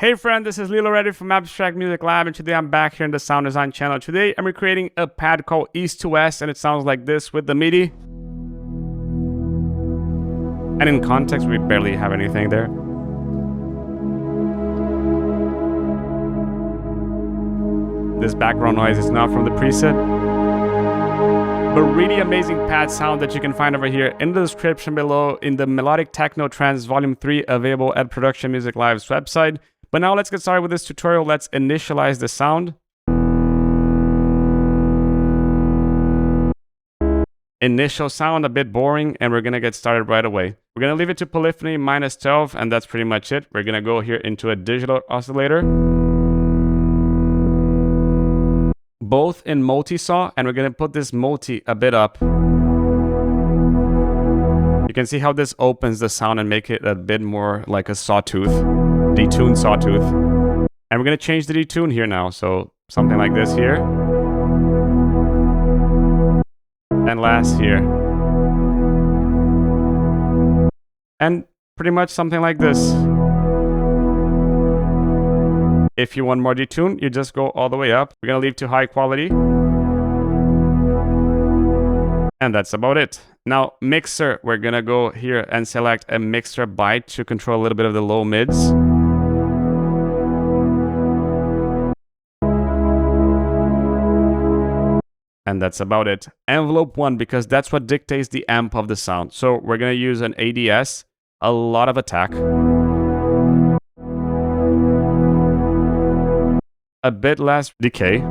Hey friend, this is Lilo Reddy from Abstract Music Lab, and today I'm back here in the sound design channel. Today I'm recreating a pad called East to West, and it sounds like this with the MIDI. And in context, we barely have anything there. This background noise is not from the preset. But really amazing pad sound that you can find over here in the description below in the Melodic Techno Trance Volume 3 available at Production Music Live's website. But now let's get started with this tutorial. Let's initialize the sound. Initial sound, a bit boring, and we're gonna get started right away. We're gonna leave it to polyphony -12, and that's pretty much it. We're gonna go here into a digital oscillator. Both in multi-saw, and we're gonna put this multi a bit up. You can see how this opens the sound and make it a bit more like a sawtooth, detuned sawtooth. And we're gonna change the detune here now, so something like this here. And last here. And pretty much something like this. If you want more detune, you just go all the way up. We're gonna leave to high quality. And that's about it. Now, mixer, we're gonna go here and select a mixer byte to control a little bit of the low mids. And that's about it. Envelope 1, because that's what dictates the amp of the sound. So we're gonna use an ADS, a lot of attack. A bit less decay.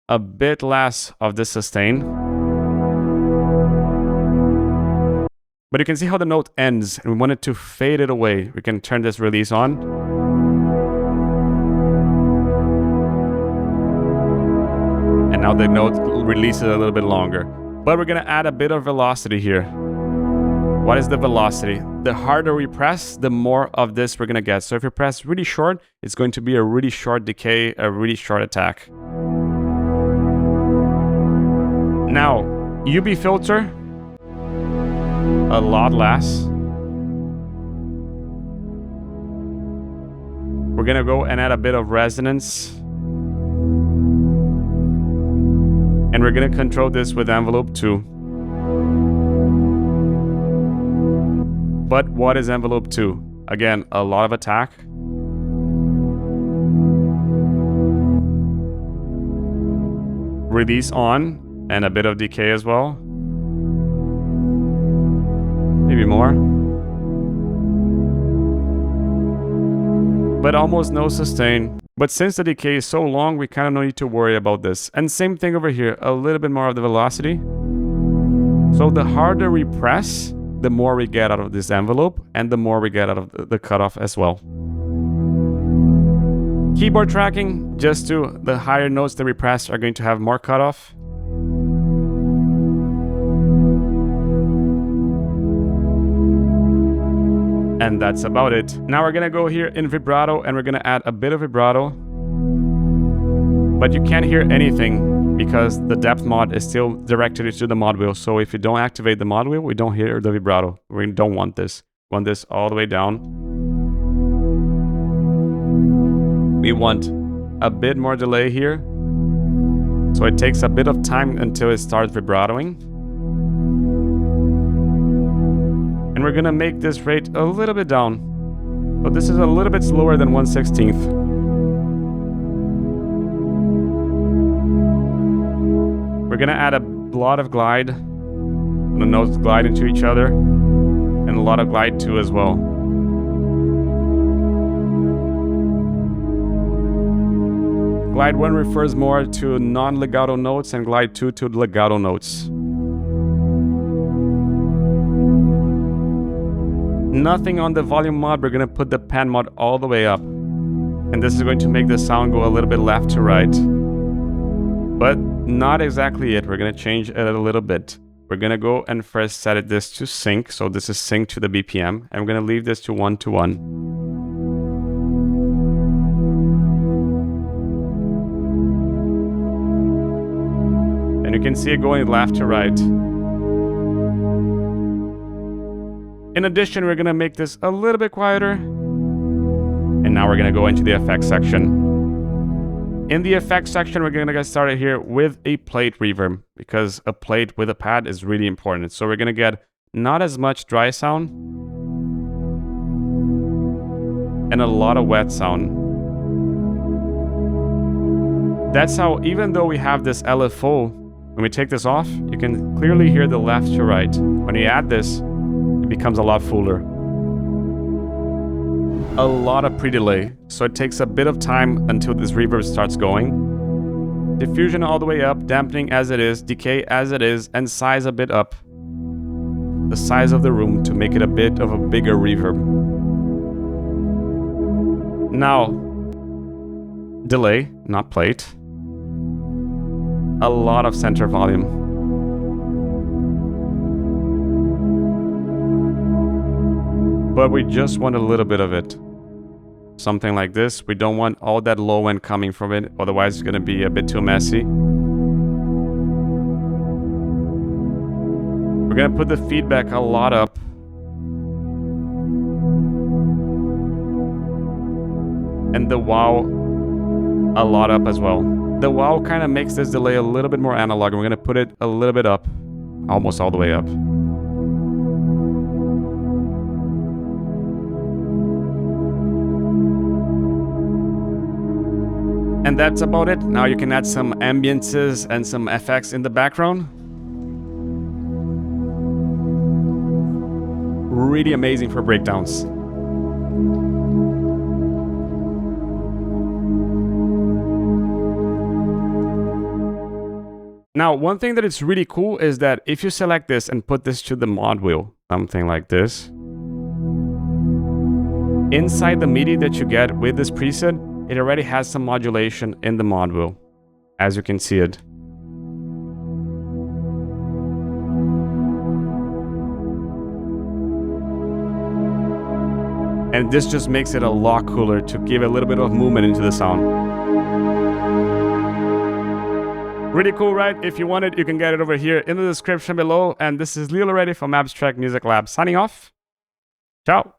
A bit less of the sustain. But you can see how the note ends, and we want it to fade it away. We can turn this release on. And now the note releases a little bit longer. But we're gonna add a bit of velocity here. What is the velocity? The harder we press, the more of this we're gonna get. So if you press really short, it's going to be a really short decay, a really short attack. Now, UB filter, a lot less. We're gonna go and add a bit of resonance. And we're gonna control this with envelope 2. But what is envelope 2? Again, a lot of attack. Release on, and a bit of decay as well. Maybe more. But almost no sustain. But since the decay is so long, we kind of don't need to worry about this. And same thing over here, a little bit more of the velocity. So the harder we press, the more we get out of this envelope, and the more we get out of the cutoff as well. Keyboard tracking, just to the higher notes that we press are going to have more cutoff. And that's about it. Now we're gonna go here in vibrato, and we're gonna add a bit of vibrato. But you can't hear anything, because the depth mod is still directed to the mod wheel. So if you don't activate the mod wheel, we don't hear the vibrato. We don't want this. We want this all the way down. We want a bit more delay here. So it takes a bit of time until it starts vibratoing. And we're gonna make this rate a little bit down. But this is a little bit slower than 1/16. We're gonna add a lot of glide. The notes glide into each other, and a lot of glide too as well. Glide 1 refers more to non-legato notes, and glide 2 to legato notes. Nothing on the volume mod. We're gonna put the pan mod all the way up. And this is going to make the sound go a little bit left to right. But not exactly it. We're gonna change it a little bit. We're gonna go and first set this to sync. So this is sync to the BPM. And we're gonna leave this to 1:1. And you can see it going left to right. In addition, we're gonna make this a little bit quieter. And now we're gonna go into the effects section. In the effects section, we're gonna get started here with a plate reverb, because a plate with a pad is really important. So we're gonna get not as much dry sound and a lot of wet sound. That's how, even though we have this LFO, when we take this off, you can clearly hear the left to right. When you add this, it becomes a lot fuller. A lot of pre-delay, so it takes a bit of time until this reverb starts going. Diffusion all the way up, dampening as it is, decay as it is, and size a bit up. The size of the room to make it a bit of a bigger reverb. Now, delay, not plate. A lot of center volume. But we just want a little bit of it. Something like this. We don't want all that low end coming from it, otherwise it's going to be a bit too messy. We're going to put the feedback a lot up. And the wow a lot up as well. The wow kind of makes this delay a little bit more analog, and we're going to put it a little bit up, almost all the way up. And that's about it. Now you can add some ambiances and some effects in the background. Really amazing for breakdowns. Now, one thing that is really cool is that if you select this and put this to the mod wheel, something like this, inside the MIDI that you get with this preset, it already has some modulation in the mod wheel, as you can see it. And this just makes it a lot cooler to give a little bit of movement into the sound. Really cool, right? If you want it, you can get it over here in the description below. And this is Leo Loretti from Abstract Music Lab signing off. Ciao.